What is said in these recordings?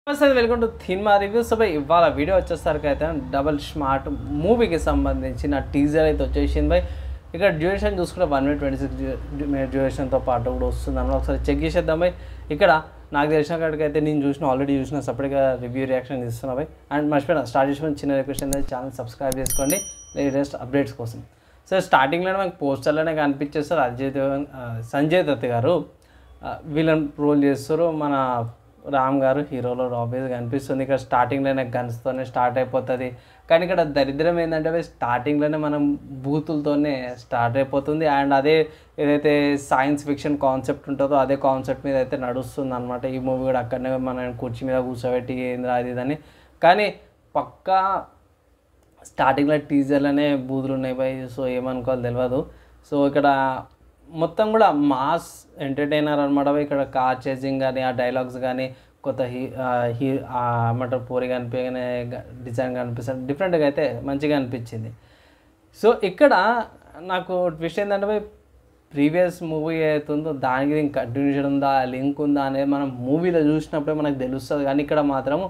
Welcome to cinema reviews. ఇవాళ video వచ్చేసరికి అయితే డబల్ స్మార్ట్ మూవీకి సంబంధించిన టీజర్ అయితే వచ్చేసింది బై. ఇక్కడ డ్యూరేషన్ చూసుకుంటే 1 minute 26 డ్యూరేషన్తో పాటు కూడా వస్తుంది అన్న ఒకసారి చెక్ చేసేద్దాం బై. ఇక్కడ నాకు తెలిసిన కాడికి అయితే నేను ఆల్రెడీ చూసిన సపరేట్గా రివ్యూ రియాక్షన్ ఇస్తున్నా బై. అండ్ మర్చిపోయినా స్టార్ట్ చేసిన చిన్న రిక్వెస్ట్ అనేది ఛానల్ సబ్స్క్రైబ్ చేసుకోండి లేటెస్ట్ అప్డేట్స్ కోసం. సో స్టార్టింగ్లోనే మనకు పోస్టర్లోనే కనిపించేస్తారు సంజయ్ దత్ గారు విలన్ రోల్ చేస్తారు. మన రామ్ గారు హీరోలో ఆబ్వియస్గా కనిపిస్తుంది. ఇక్కడ స్టార్టింగ్లోనే గన్స్తోనే స్టార్ట్ అయిపోతుంది. కానీ ఇక్కడ దరిద్రం ఏంటంటే స్టార్టింగ్లోనే మనం బూతులతోనే స్టార్ట్ అయిపోతుంది. అండ్ అదే ఏదైతే సైన్స్ ఫిక్షన్ కాన్సెప్ట్ ఉంటుందో అదే కాన్సెప్ట్ మీద అయితే నడుస్తుంది అనమాట. ఈ మూవీ కూడా అక్కడనే మనం కుర్చీ మీద కూర్చోబెట్టి ఏంది అది ఇదని. కానీ పక్కా స్టార్టింగ్లో టీజర్లోనే బూతులు ఉన్నాయి బై. సో ఏమనుకోవాలి తెలియదు. సో ఇక్కడ మొత్తం కూడా మాస్ ఎంటర్టైనర్ అనమాట. ఇక్కడ కార్ చేసింగ్ కానీ ఆ డైలాగ్స్ కానీ కొత్త ఏమంటారు పోరి కనిపించగానే డిజైన్ కనిపిస్తుంది డిఫరెంట్గా అయితే మంచిగా అనిపించింది. సో ఇక్కడ నాకు ట్విస్ట్ ఏంటంటే ప్రీవియస్ మూవీ అవుతుందో దానికి దీనికి కంటిన్యూషన్ ఉందా లింక్ ఉందా అనేది మనం మూవీలో చూసినప్పుడే మనకు తెలుస్తుంది. కానీ ఇక్కడ మాత్రము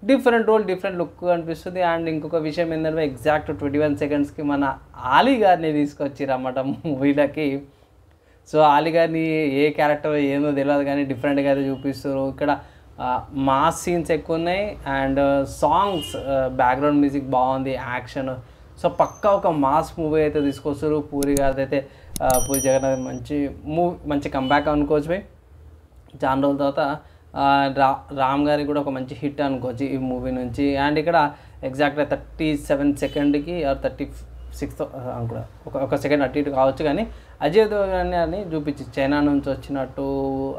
డిఫరెంట్ రోల్ డిఫరెంట్ లుక్ అనిపిస్తుంది. అండ్ ఇంకొక విషయం ఏంటంటే ఎగ్జాక్ట్ 21 secondsకి మన ఆలీ గారిని తీసుకొచ్చారు అన్నమాట మూవీలకి. సో ఆలీ గారిని ఏ క్యారెక్టర్ ఏమో తెలియదు కానీ డిఫరెంట్గా అయితే చూపిస్తారు. ఇక్కడ మాస్ సీన్స్ ఎక్కువ ఉన్నాయి. అండ్ సాంగ్స్ బ్యాక్గ్రౌండ్ మ్యూజిక్ బాగుంది, యాక్షన్. సో పక్కా ఒక మాస్ మూవీ అయితే తీసుకొస్తారు. పూరి గారిది అయితే పూరి జగన్నాథ్ మంచి కంబ్యాక్ అనుకోవచ్చు బై. చాలా రోజుల తర్వాత రామ్ గారికి కూడా ఒక మంచి హిట్ అనుకోవచ్చు ఈ మూవీ నుంచి. అండ్ ఇక్కడ ఎగ్జాక్ట్గా 37 secondsకి 36 అనుకుంటా ఒక సెకండ్ అటు ఇటు కావచ్చు. కానీ అజయ్ దేవగన్ అని చూపించి చైనా నుంచి వచ్చినట్టు,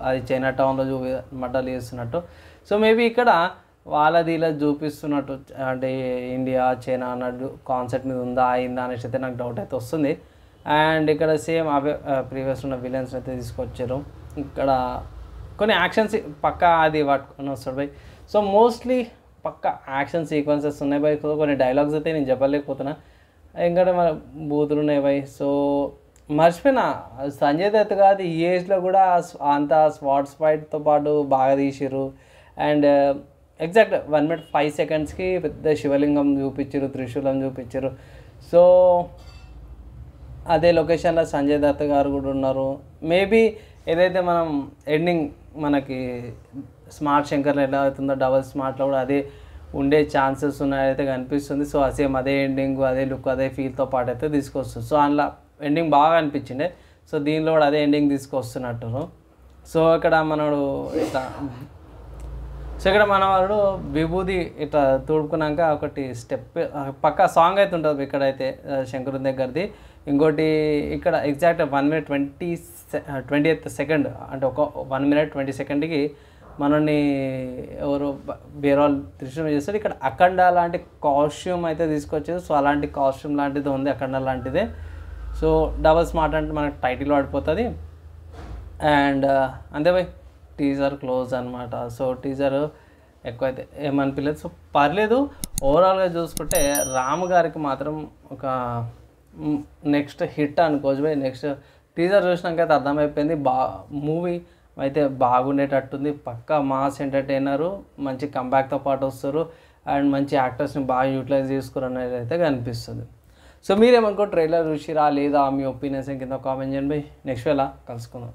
అది చైనా టౌన్లో మడ్డలు చేస్తున్నట్టు. సో మేబీ ఇక్కడ వాళ్ళది ఇలా చూపిస్తున్నట్టు, అంటే ఇండియా చైనా అన్నట్టు కాన్సెప్ట్ మీద ఉందా అయిందా అనేసి అయితే నాకు డౌట్ అయితే వస్తుంది. అండ్ ఇక్కడ సేమ్ అవే ప్రీవియస్ ఉన్న విలన్స్ అయితే తీసుకొచ్చారు. ఇక్కడ కొన్ని యాక్షన్స్ పక్కా అది పట్టుకొని వస్తాడు బై. సో మోస్ట్లీ పక్కా యాక్షన్ సీక్వెన్సెస్ ఉన్నాయి బై. కొన్ని డైలాగ్స్ అయితే నేను చెప్పలేకపోతున్నా, ఎందుకంటే మన బూతులు ఉన్నాయి బై. సో మర్చిపోయినా సంజయ్ దత్ కాదు ఈ ఏజ్లో కూడా అంత స్పాట్స్ ఫైట్తో పాటు బాగా తీసిర్రు. అండ్ ఎగ్జాక్ట్ 1 minute 5 secondsకి పెద్ద శివలింగం చూపించారు, త్రిశూలం చూపించారు. సో అదే లొకేషన్లో సంజయ్ దత్ గారు కూడా ఉన్నారు. మేబీ ఏదైతే మనం ఎండింగ్ మనకి స్మార్ట్ శంకర్లో ఎలా అవుతుందో డబల్ స్మార్ట్లో కూడా అదే ఉండే ఛాన్సెస్ ఉన్నాయైతే కనిపిస్తుంది. సో సేమ్ అదే ఎండింగ్ అదే లుక్ అదే ఫీల్తో పాటు అయితే తీసుకొస్తుంది. సో అందులో ఎండింగ్ బాగా అనిపించింది. సో దీనిలో కూడా అదే ఎండింగ్ తీసుకొస్తున్నట్టు. సో ఇక్కడ మనవాడు విభూది ఇట్లా తోడుకున్నాక ఒకటి స్టెప్ పక్కా సాంగ్ అయితే ఉంటుంది ఇక్కడైతే శంకరుని దగ్గరది. ఇంకోటి ఇక్కడ ఎగ్జాక్ట్ 1 minute 20th second అంటే ఒక 1 minute 20 secondsకి మనల్ని ఎవరు బేరాల్ దృశ్యం చేస్తారు. ఇక్కడ అఖండ లాంటి కాస్ట్యూమ్ అయితే తీసుకొచ్చారు. సో అలాంటి కాస్ట్యూమ్ లాంటిది ఉంది అఖండ లాంటిదే. సో డబల్ స్మార్ట్ అంటే మనకు టైటిల్ పడిపోతుంది. అండ్ అంతే బై టీజర్ క్లోజ్ అనమాట. సో టీజర్ ఎక్కువైతే ఏమనిపించలేదు. సో పర్లేదు ఓవరాల్గా చూసుకుంటే రామ్ గారికి మాత్రం ఒక నెక్స్ట్ హిట్ అనుకోవచ్చు బై. నెక్స్ట్ టీజర్ చూసినాక అయితే అర్థమైపోయింది మూవీ అయితే బాగుండేటట్టుంది. పక్కా మాస్ ఎంటర్టైనరు, మంచి కంబ్యాక్తో పాటు వస్తారు. అండ్ మంచి యాక్టర్స్ని బాగా యూటిలైజ్ చేసుకోరు అనేది అయితే కనిపిస్తుంది. సో మీరేమనుకో ట్రైలర్ చూసిరా లేదా మీ ఒపీనియన్స్ కింద కామెంట్ చేయండి బై. నెక్స్ట్ వేళ కలుసుకుందాం.